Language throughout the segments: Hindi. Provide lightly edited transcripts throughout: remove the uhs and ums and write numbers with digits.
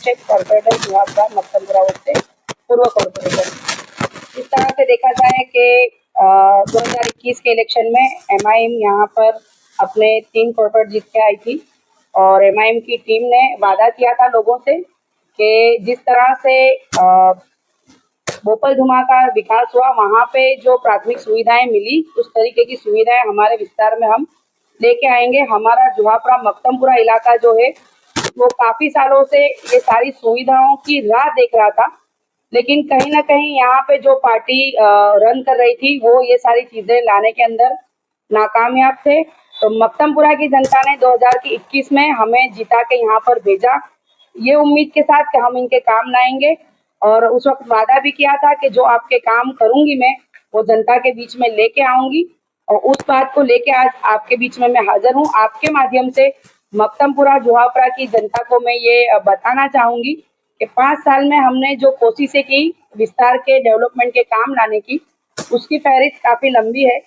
अभिषेक, कॉर्पोरेटर जुहापरा मक्तमपुरा से पूर्व कॉर्पोरेटर। इस तरह से देखा जाए कि 2021 के इलेक्शन में MIM यहाँ पर अपने 3 कॉर्पोरेट जीत के आई थी और MIM की टीम ने वादा किया था लोगों से कि जिस तरह से बोपल धुमा का विकास हुआ, वहाँ पे जो प्राथमिक सुविधाएं मिली, उस तरीके की सुविधाएं हमारे विस्तार में हम लेके आएंगे। हमारा जुहापरा मक्तमपुरा इलाका जो है वो काफी सालों से ये सारी सुविधाओं की राह देख रहा था, लेकिन कहीं ना कहीं यहाँ पे जो पार्टी रन कर रही थी वो ये सारी चीजें लाने के अंदर नाकामयाब थे। तो मक्तमपुरा की जनता ने 2021 में हमें जिता के यहाँ पर भेजा, ये उम्मीद के साथ कि हम इनके काम लाएंगे। और उस वक्त वादा भी किया था कि जो आपके काम करूंगी मैं वो जनता के बीच में लेके आऊंगी, और उस बात को लेके आज आपके बीच में मैं हाजिर हूँ। आपके माध्यम से मक्तमपुरा जुहापरा की जनता को मैं ये बताना चाहूंगी कि 5 साल में हमने जो कोशिशें की विस्तार के डेवलपमेंट के काम लाने की, उसकी फहरिस्त काफी लंबी है।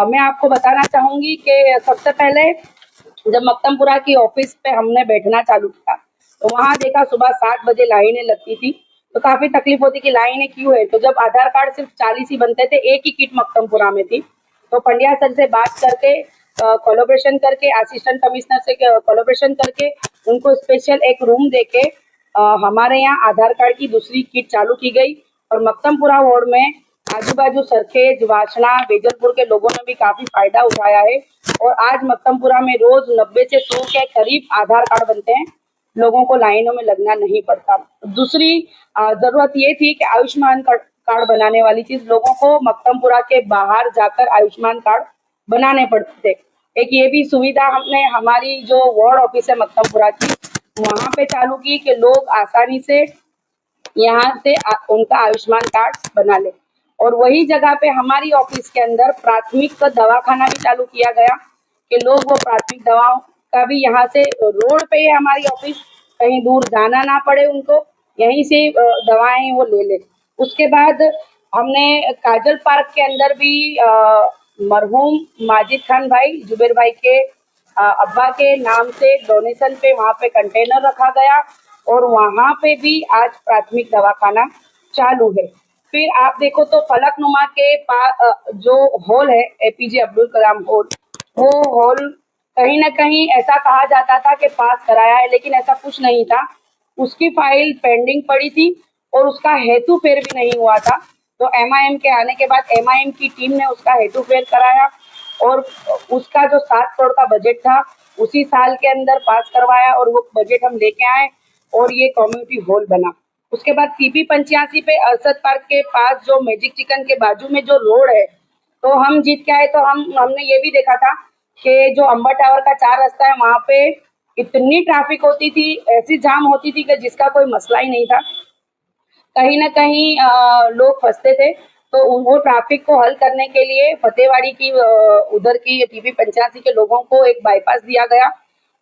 मैं आपको बताना चाहूंगी कि सबसे पहले जब मक्तमपुरा की ऑफिस पे हमने बैठना चालू किया तो वहां देखा सुबह 7 बजे लाइनें लगती थी, तो काफी तकलीफ होती कि लाइनें क्यों है। तो जब आधार कार्ड सिर्फ 40 ही बनते थे, एक ही किट मक्तमपुरा में थी, तो पंड्या सर से बात करके कोलैबोरेशन करके असिस्टेंट कमिश्नर से कोलैबोरेशन करके उनको स्पेशल एक रूम देके हमारे यहाँ आधार कार्ड की दूसरी किट चालू की गई। और मक्तमपुरा वार्ड में आजू बाजू सरखेज, वासना, बेजलपुर के लोगों ने भी काफी फायदा उठाया है और आज मक्तमपुरा में रोज 90 से 100 के करीब आधार कार्ड बनते हैं, लोगों को लाइनों में लगना नहीं पड़ता। दूसरी जरूरत ये थी कि आयुष्मान कार्ड बनाने वाली चीज, लोगों को मक्तमपुरा के बाहर जाकर आयुष्मान कार्ड बनाने पड़ते थे। एक ये भी सुविधा हमने हमारी जो वार्ड ऑफिस है मक्तमपुरा की, वहां पे चालू की कि लोग आसानी से यहाँ से उनका आयुष्मान कार्ड बना ले। और वही जगह पे हमारी ऑफिस के अंदर प्राथमिक दवाखाना भी चालू किया गया कि लोग वो प्राथमिक दवाओं का भी यहाँ से रोड पे है हमारी ऑफिस, कहीं दूर जाना ना पड़े उनको, यहीं से दवाएं वो ले ले। उसके बाद हमने काजल पार्क के अंदर भी मरहूम माजिद खान भाई, जुबेर भाई के अब्बा के नाम से डोनेशन पे वहाँ पे कंटेनर रखा गया और वहाँ पे भी आज प्राथमिक दवाखाना चालू है। फिर आप देखो तो फलकनुमा के पास जो हॉल है APJ अब्दुल कलाम हॉल, वो हॉल कहीं ना कहीं ऐसा कहा जाता था कि पास कराया है, लेकिन ऐसा कुछ नहीं था। उसकी फाइल पेंडिंग पड़ी थी और उसका हेतु फेर भी नहीं हुआ था। तो MIM के आने के बाद MIM की टीम ने उसका हेतु फेर कराया और उसका जो 7 करोड़ का बजट था उसी साल के अंदर पास करवाया और वो बजट हम लेके आए और ये कम्युनिटी हॉल बना। उसके बाद CP 85 पे अरसद पार्क के पास जो मैजिक चिकन के बाजू में जो रोड है, तो हम जीत के आए तो हमने ये भी देखा था कि जो अंबर टावर का 4 रास्ता है वहां पे इतनी ट्रैफिक होती थी, ऐसी जाम होती थी कि जिसका कोई मसला ही नहीं था। कहीं ना कहीं लोग फंसते थे, तो वो ट्रैफिक को हल करने के लिए फतेहवाड़ी की उधर की TP 85 के लोगों को एक बाईपास दिया गया।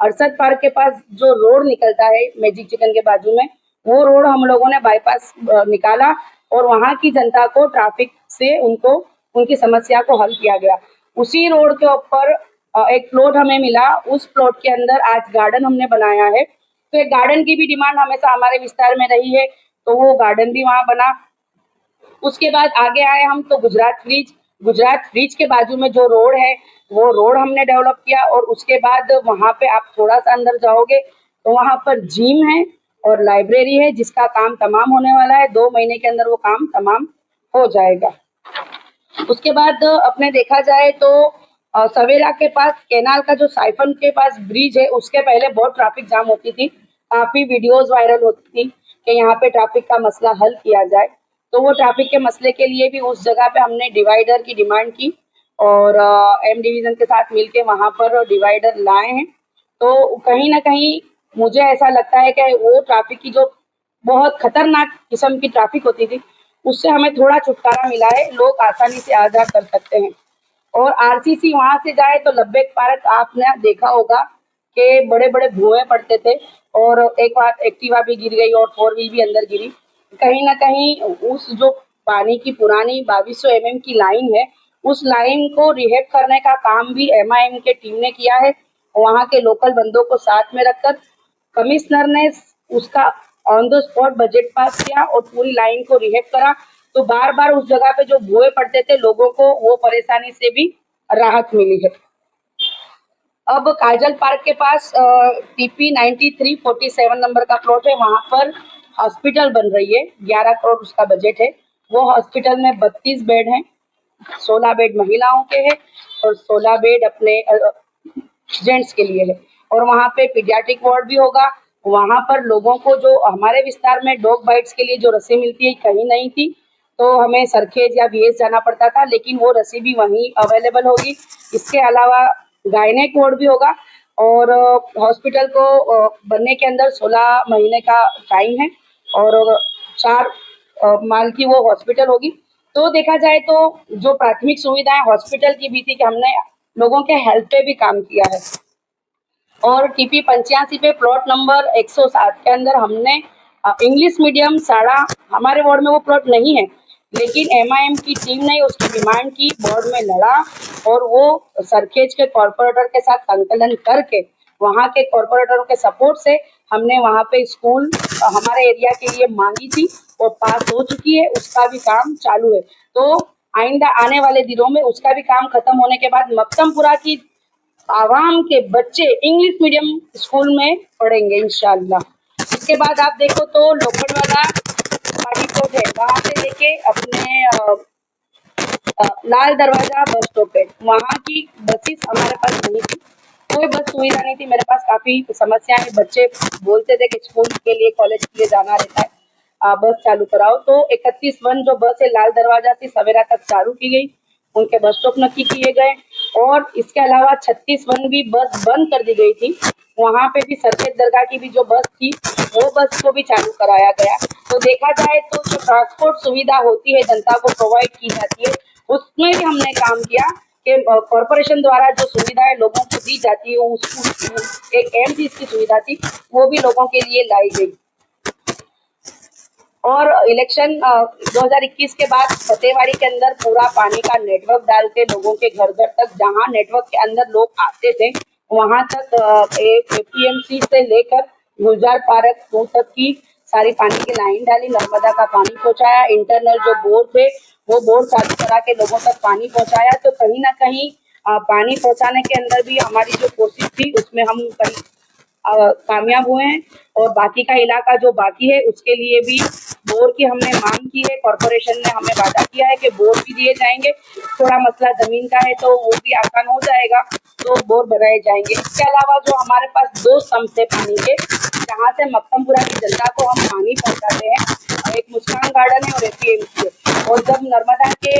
अरसद पार्क के पास जो रोड निकलता है मैजिक चिकन के बाजू में, वो रोड हम लोगों ने बाईपास निकाला और वहां की जनता को ट्रैफिक से उनको उनकी समस्या को हल किया गया। उसी रोड के ऊपर एक प्लॉट हमें मिला, उस प्लॉट के अंदर आज गार्डन हमने बनाया है। तो एक गार्डन की भी डिमांड हमेशा हमारे विस्तार में रही है, तो वो गार्डन भी वहां बना। उसके बाद आगे आए हम तो गुजरात ब्रिज के बाजू में जो रोड है वो रोड हमने डेवलप किया और उसके बाद वहां पे आप थोड़ा सा अंदर जाओगे तो वहां पर जिम है और लाइब्रेरी है जिसका काम तमाम होने वाला है, 2 महीने के अंदर वो काम तमाम हो जाएगा। उसके बाद अपने देखा जाए तो सवेरा के पास कैनाल का जो साइफन के पास ब्रिज है उसके पहले बहुत ट्रैफिक जाम होती थी, काफी वीडियोस वायरल होती थी कि यहाँ पे ट्रैफिक का मसला हल किया जाए। तो वो ट्रैफिक के मसले के लिए भी उस जगह पे हमने डिवाइडर की डिमांड की और M डिवीजन के साथ मिलके वहां पर डिवाइडर लाए हैं। तो कहीं ना कहीं मुझे ऐसा लगता है कि वो ट्रैफिक की जो बहुत खतरनाक किस्म की ट्रैफिक होती थी उससे हमें थोड़ा छुटकारा मिला है, लोग आसानी से आ जा कर सकते हैं। और RCC वहां से जाए तो लब्बेक पार्क आपने देखा होगा कि बड़े बड़े धुएं पड़ते थे और एक बार एक्टिवा भी गिर गई और 4 व्हील भी अंदर गिरी। कहीं ना कहीं उस जो पानी की पुरानी 2200 mm की लाइन है, उस लाइन को रिहेब करने का काम भी MIM के टीम ने किया है। वहां के लोकल बंदों को साथ में रखकर कमिश्नर ने उसका on the spot budget pass किया और पूरी लाइन को रिहेब करा। तो बार बार उस जगह पे जो भुए पड़ते थे लोगों को, वो परेशानी से भी राहत मिली है। अब काजल पार्क के पास TP 9347 नंबर का प्लॉट है, वहां पर हॉस्पिटल बन रही है। 11 करोड़ उसका बजट है। वो हॉस्पिटल में 32 बेड हैं, 16 बेड महिलाओं के हैं और 16 बेड अपने जेंट्स के लिए है। और वहाँ पे पीडियाट्रिक वार्ड भी होगा। वहाँ पर लोगों को, जो हमारे विस्तार में डॉग बाइट्स के लिए जो रस्सी मिलती है कहीं नहीं थी, तो हमें सरखेज या VS जाना पड़ता था, लेकिन वो रस्सी भी वहीं अवेलेबल होगी। इसके अलावा गायनेक वार्ड भी होगा और हॉस्पिटल को बनने के अंदर 16 महीने का टाइम है और 4 माल की वो हॉस्पिटल होगी। तो देखा जाए तो जो प्राथमिक सुविधाएं हॉस्पिटल की भी थी कि हमने लोगों के हेल्थ पे भी काम किया है। और TP 85 पे प्लॉट नंबर 107 के अंदर हमने इंग्लिश मीडियम शाला, हमारे वार्ड में वो प्लॉट नहीं है, लेकिन MIM की टीम ने उसकी डिमांड की, बोर्ड में लड़ा और वो सरखेज के कॉर्पोरेटर के साथ संकलन करके, वहाँ के कॉर्पोरेटरों के सपोर्ट से हमने वहाँ पे स्कूल हमारे एरिया के लिए मांगी थी और पास हो चुकी है। उसका भी काम चालू है। तो आइंदा आने वाले दिनों में उसका भी काम खत्म होने के बाद मक्तमपुरा की आवाम के बच्चे इंग्लिश मीडियम स्कूल में पढ़ेंगे इंशाल्लाह। इसके बाद आप देखो तो लोखंडवाला पार्टी प्लॉट है, वहां से लेके अपने लाल दरवाजा बस स्टॉप है, वहाँ की बसेस हमारे पास नहीं थी, कोई बस सुविधा नहीं थी। मेरे पास काफी समस्याएं, बच्चे बोलते थे कि स्कूल के लिए, कॉलेज के लिए जाना रहता है, बस चालू कराओ। तो 31 जो बस है लाल दरवाजा से सवेरा तक चालू की गई, उनके बस स्टॉप नक्की किए गए और इसके अलावा 36 भी बस बंद कर दी गई थी। वहां पे भी सरखेज दरगाह की भी जो बस थी, वो बस को भी चालू कराया गया। तो देखा जाए तो जो ट्रांसपोर्ट सुविधा होती है, जनता को प्रोवाइड की जाती है, उसमें भी हमने काम किया कि कॉरपोरेशन द्वारा जो सुविधाएं लोगों को दी जाती है, उसको एक अहम चीज की सुविधा थी, वो भी लोगों के लिए लाई गई। और इलेक्शन 2021 के बाद फतेहवाड़ी के अंदर पूरा पानी का नेटवर्क डाल के लोगों के घर घर तक, जहां नेटवर्क के अंदर लोग आते थे, वहां तक APMC से लेकर गुलजार पार्क तक की सारी पानी की लाइन डाली, नर्मदा का पानी पहुंचाया, इंटरनल जो बोर थे वो बोर चालू करा के लोगों तक पानी पहुंचाया। तो कहीं ना कहीं पानी पहुंचाने के अंदर भी हमारी जो कोशिश थी उसमें हम कहीं कामयाब हुए हैं। और बाकी का इलाका जो बाकी है उसके लिए भी बोर की हमने मांग की है। कॉर्पोरेशन ने हमें वादा किया है कि बोर भी दिए जाएंगे। थोड़ा मसला जमीन का है तो वो भी आसान हो जाएगा, तो बोर बनाए जाएंगे। इसके अलावा जो हमारे पास 2 स्तंभ थे पानी के, जहाँ से मक्तमपुरा की जनता को हम पानी पहुंचाते हैं, एक मुस्कान गार्डन है और APMC है। और जब नर्मदा के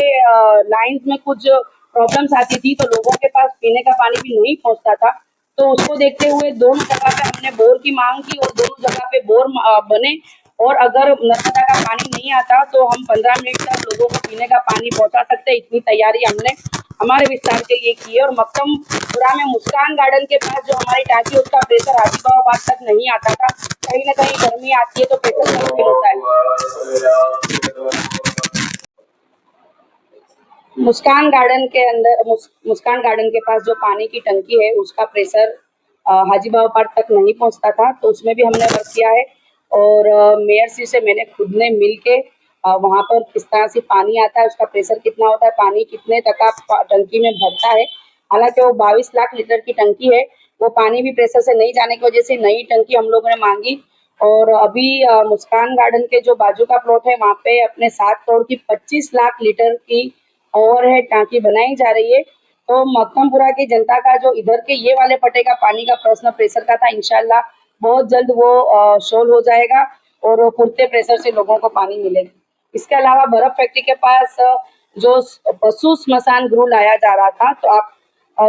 लाइन्स में कुछ प्रॉब्लम्स आती थी तो लोगों के पास पीने का पानी भी नहीं पहुंचता था, तो उसको देखते हुए दोनों जगह पे हमने बोर की मांग की और दोनों जगह पे बोर बने। और अगर नर्मदा का पानी नहीं आता तो हम 15 मिनट तक लोगों को पीने का पानी पहुंचा सकते, इतनी तैयारी हमने हमारे विस्तार के लिए की है। और मक्तमपुरा में मुस्कान गार्डन के पास जो हमारी टांकी, उसका प्रेशर हाजीबाबाद तक नहीं आता था। कहीं ना कहीं गर्मी आती है तो प्रेशर कम फील होता है। मुस्कान गार्डन के अंदर, मुस्कान गार्डन के पास जो पानी की टंकी है उसका प्रेशर हाजीबाबा पार्क तक नहीं पहुंचता था, तो उसमें भी हमने वर्क किया है। और मेयर सी से मैंने खुद ने मिल के वहाँ पर किस तरह से पानी आता है, उसका प्रेशर कितना होता है, पानी कितने तक आप टंकी में भरता है। हालांकि वो 22 लाख लीटर की टंकी है, वो पानी भी प्रेशर से नहीं जाने की वजह से नई टंकी हम लोगों ने मांगी। और अभी मुस्कान गार्डन के जो बाजू का प्लॉट है वहाँ पे अपने 7 करोड़ की 25 लाख लीटर की ओवरहेड टांकी बनाई जा रही है। तो मक्तमपुरा की जनता का जो इधर के ये वाले पट्टे का पानी का प्रश्न प्रेशर का था, इंशाल्लाह बहुत जल्द वो सोल्व हो जाएगा और पुरते प्रेशर से लोगों को पानी मिलेगा। इसके अलावा बर्फ फैक्ट्री के पास जो पशु स्मशान गृह लाया जा रहा था, तो आप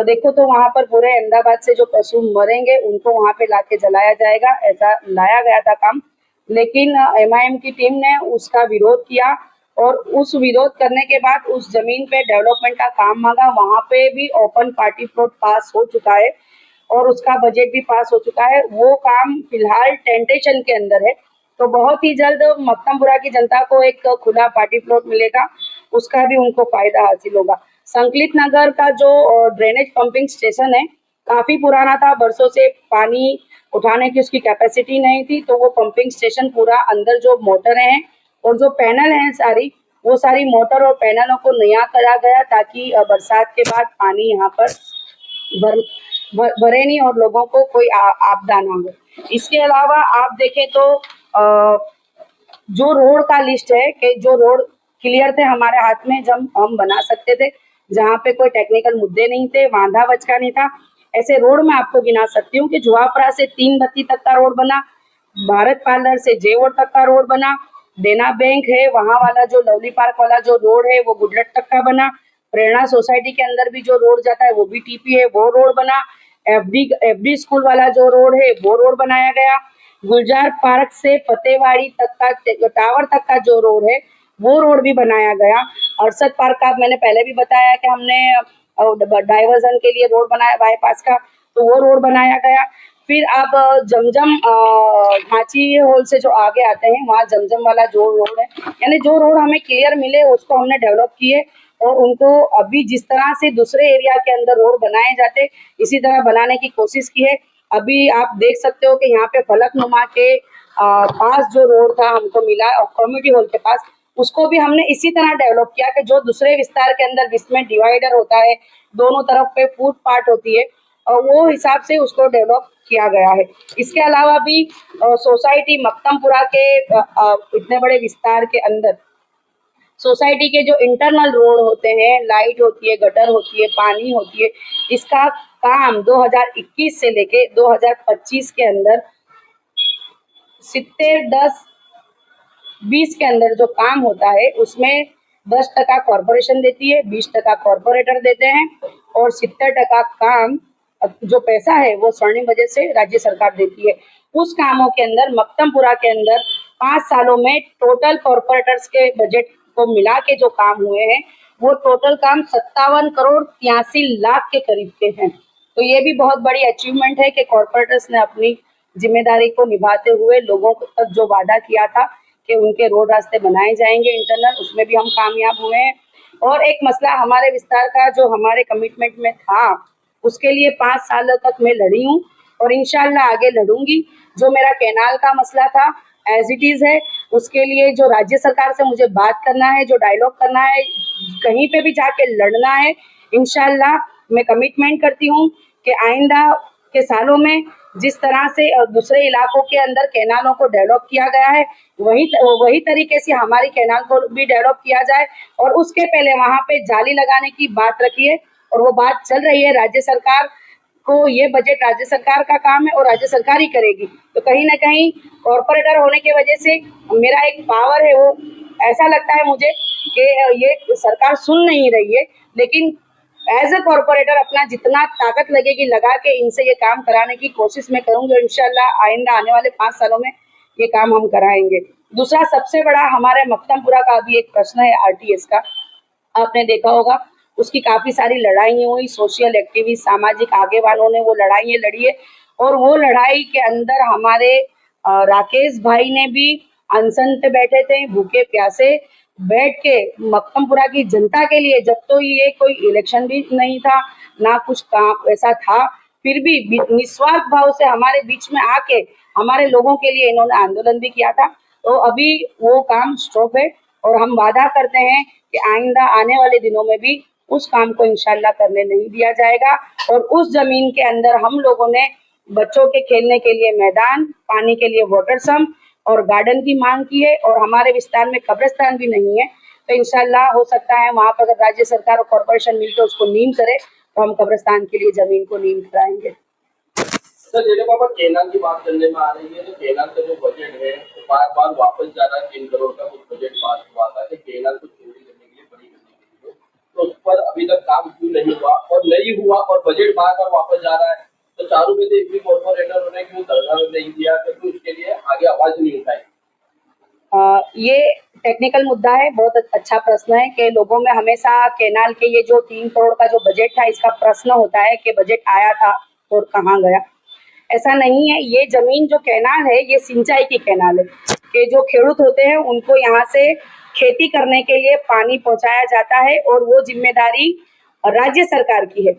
देखो तो वहाँ पर पूरे अहमदाबाद से जो पशु मरेंगे उनको वहाँ पे लाके जलाया जाएगा, ऐसा लाया गया था काम। लेकिन MIM की टीम ने उसका विरोध किया और उस विरोध करने के बाद उस जमीन पे डेवलपमेंट का काम मांगा। वहाँ पे भी ओपन पार्टी प्लॉट पास हो चुका है और उसका बजट भी पास हो चुका है। वो काम फिलहाल टेंटेशन के अंदर है, तो बहुत ही जल्द मक्तमपुरा की जनता को एक खुला पार्टी प्लॉट मिलेगा, उसका भी उनको फायदा हासिल होगा। संकलित नगर का जो ड्रेनेज पंपिंग स्टेशन है काफी पुराना था, बरसों से पानी उठाने की उसकी कैपेसिटी नहीं थी, तो वो पंपिंग स्टेशन पूरा अंदर जो मोटर हैं और जो पैनल हैं सारी, वो सारी मोटर और पैनलों को नया करा गया ताकि बरसात के बाद पानी यहाँ पर भरे नहीं और लोगों को कोई आपदा ना हो। इसके अलावा आप देखें तो जो रोड का लिस्ट है कि जो रोड क्लियर थे हमारे हाथ में, जब हम बना सकते थे, जहाँ पे कोई टेक्निकल मुद्दे नहीं थे, वांधा वचका नहीं था, ऐसे रोड मैं आपको गिना सकती हूँ कि जुआपरा से 3 बत्ती तक का रोड बना, भारत पार्लर से जेवोर तक का रोड बना, देना बैंक है वहां वाला जो लवली पार्क वाला जो रोड है वो गुडलट तक का बना, प्रेरणा सोसाइटी के अंदर भी जो रोड जाता है वो भी टीपी है, वो रोड बना, एफडी स्कूल वाला जो रोड है वो रोड बनाया गया, गुलजार पार्क से फतेहवाड़ी तक का टावर तक का जो रोड है वो रोड भी बनाया गया। अरसद पार्क का मैंने पहले भी बताया कि हमने डाइवर्जन के लिए रोड बनाया बाईपास का, तो वो रोड बनाया गया। फिर आप जमजम घाची होल से जो आगे आते हैं वहाँ जमजम वाला जो रोड है, यानी जो रोड हमें क्लियर मिले उसको हमने डेवलप किए और उनको अभी जिस तरह से दूसरे एरिया के अंदर रोड बनाए जाते इसी तरह बनाने की कोशिश की है। अभी आप देख सकते हो कि यहाँ पे फलकनुमा के पास जो रोड था हमको मिला और कम्युनिटी हॉल के पास, उसको भी हमने इसी तरह डेवलप किया कि जो दूसरे विस्तार के अंदर जिसमें डिवाइडर होता है, दोनों तरफ पे फुट पाथ होती है, और वो हिसाब से उसको डेवलप किया गया है। इसके अलावा भी सोसाइटी मक्तमपुरा के इतने बड़े विस्तार के अंदर सोसाइटी के जो इंटरनल रोड होते हैं, लाइट होती है, गटर होती है, पानी होती है, इसका काम 2021 से लेके 2025 के अंदर 70-10-20 के अंदर जो काम होता है उसमें 10% कॉरपोरेशन देती है, 20% कॉरपोरेटर देते हैं और 70% काम जो पैसा है वो स्वर्णिम बजट से राज्य सरकार देती है। उस कामों के अंदर मक्तमपुरा के अंदर 5 सालों में टोटल कॉरपोरेटर्स के बजट को मिला के जो काम हुए हैं वो टोटल काम 57 करोड़ 83 लाख के करीब के हैं। तो ये भी बहुत बड़ी अचीवमेंट है कि कॉरपोरेटर्स ने अपनी जिम्मेदारी को निभाते हुए लोगों तक जो वादा किया था कि उनके रोड रास्ते बनाए जाएंगे इंटरनल, उसमें भी हम कामयाब हुए हैं। और एक मसला हमारे विस्तार का जो हमारे कमिटमेंट में था उसके लिए 5 सालों तक मैं लड़ी हूँ और इंशाल्लाह आगे लड़ूंगी। जो मेरा कैनाल का मसला था एज इट इज है, उसके लिए जो राज्य सरकार से मुझे बात करना है, जो डायलॉग करना है, कहीं पे भी जाके लड़ना है, इंशाल्लाह मैं कमिटमेंट करती हूँ कि आइंदा के सालों में जिस तरह से दूसरे इलाकों के अंदर कैनालों को डेवलप किया गया है वही तरीके से हमारी कैनाल को भी डेवलप किया जाए। और उसके पहले वहां पे जाली लगाने की बात रखी है और वो बात चल रही है। राज्य सरकार को ये बजट राज्य सरकार का काम है और राज्य सरकार ही करेगी। तो कहीं ना कहीं कॉर्पोरेटर होने की वजह से मेरा एक पावर है, वो ऐसा लगता है मुझे कि ये सरकार सुन नहीं रही है, लेकिन एज ए कॉर्पोरेटर अपना जितना ताकत लगेगी लगा के इनसे ये काम कराने की कोशिश मैं करूंगी और इंशाल्लाह आइंदा आने वाले 5 सालों में ये काम हम कराएंगे। दूसरा सबसे बड़ा हमारे मक्तमपुरा का अभी एक प्रश्न है आरटीएस का, आपने देखा होगा उसकी काफी सारी लड़ाई हुई, सोशल एक्टिविस्ट सामाजिक आगे वालों ने वो लड़ाई लड़ी है और वो लड़ाई के अंदर हमारे राकेश भाई ने भी अनशन पे बैठे थे, भूखे प्यासे बैठ के मक्तमपुरा की जनता के लिए, जब तो ये कोई इलेक्शन भी नहीं था ना कुछ काम ऐसा था, फिर भी निस्वार्थ भाव से हमारे बीच में आके हमारे लोगों के लिए इन्होंने आंदोलन भी किया था। तो अभी वो काम स्टॉप है और हम वादा करते हैं कि आइंदा आने वाले दिनों में भी उस काम को इंशाल्लाह करने नहीं दिया जाएगा और उस जमीन के अंदर हम लोगों ने बच्चों के खेलने के लिए मैदान, पानी के लिए वाटर सम्प और गार्डन की मांग की है और हमारे विस्तार में कब्रिस्तान भी नहीं है। तो इंशाल्लाह हो सकता है वहां पर अगर राज्य सरकार और कॉर्पोरेशन मिलकर उसको नीम करे तो हम कब्रिस्तान के लिए जमीन को नीम कराएंगे। सर जैसे पापा केनाल की बात करने में आ रही है, तो केनाल का जो बजट है तो बार बार वापस जा रहा है। 3 करोड़ का कुछ बजट पास हुआ था कि केनाल को चोरी करने के लिए, बड़ी करने के लिए, तो उस पर अभी तक काम क्यों नहीं हुआ और नहीं हुआ और बजट बार बार वापस जा रहा है, तो चारों में से एक भी कॉर्पोरेटर ने क्यों धरना नहीं दिया, क्योंकि उसके लिए आगे आवाज नहीं उठाई? ये टेक्निकल मुद्दा है, बहुत अच्छा प्रश्न है कि लोगों में हमेशा केनाल के ये जो 3 करोड़ का जो बजट था इसका प्रश्न होता है कि बजट आया था और कहाँ गया। ऐसा नहीं है, ये जमीन जो कैनाल है ये सिंचाई की कैनाल है कि जो खेडूत होते हैं उनको यहाँ से खेती करने के लिए पानी पहुंचाया जाता है और वो जिम्मेदारी राज्य सरकार की है।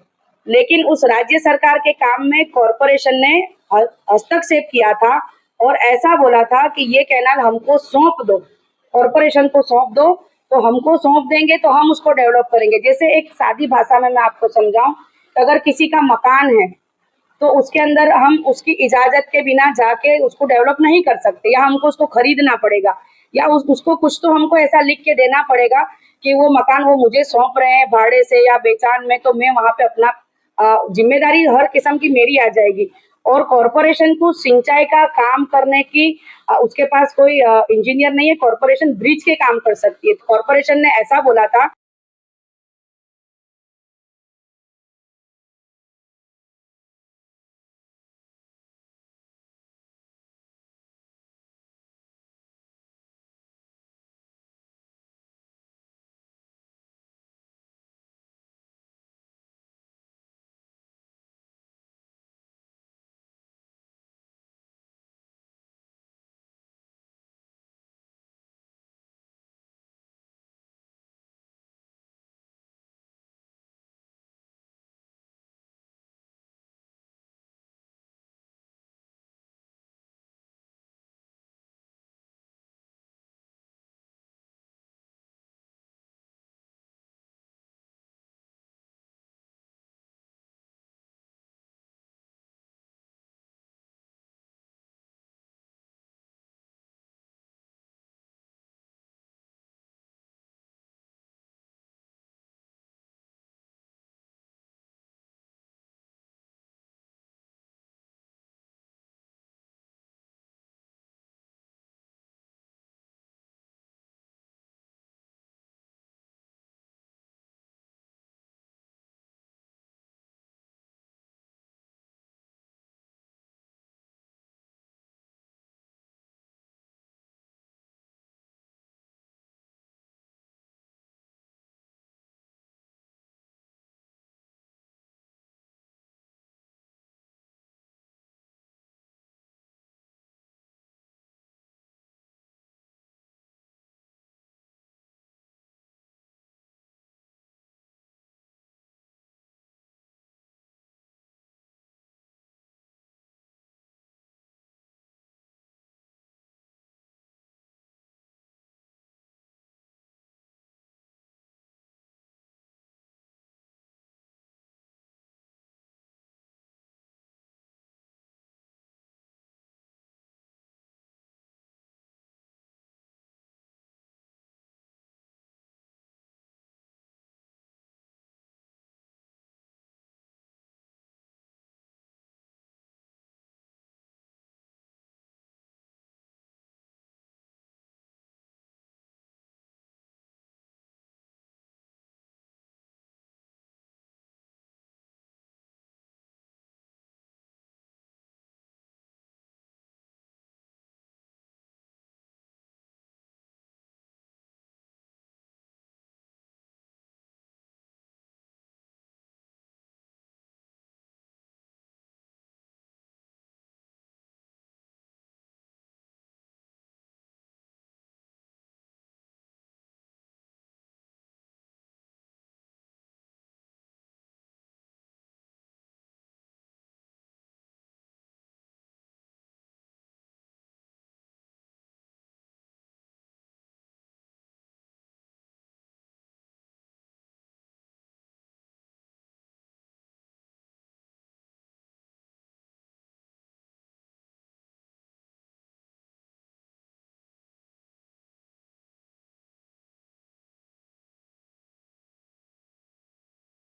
लेकिन उस राज्य सरकार के काम में कॉरपोरेशन ने हस्तक्षेप किया था और ऐसा बोला था कि ये कैनाल हमको सौंप दो, कॉरपोरेशन को सौंप दो, तो हमको सौंप देंगे तो हम उसको डेवलप करेंगे। जैसे एक सादी भाषा में मैं आपको समझाऊं, अगर किसी का मकान है तो उसके अंदर हम उसकी इजाजत के बिना जाके उसको डेवलप नहीं कर सकते, या हमको उसको खरीदना पड़ेगा, या उसको कुछ तो हमको ऐसा लिख के देना पड़ेगा कि वो मकान वो मुझे सौंप रहे हैं भाड़े से या बेचान में, तो मैं वहां पे अपना जिम्मेदारी हर किस्म की मेरी आ जाएगी। और कॉरपोरेशन को सिंचाई का काम करने की उसके पास कोई इंजीनियर नहीं है, कॉरपोरेशन ब्रिज के काम कर सकती है। कॉरपोरेशन ने ऐसा बोला था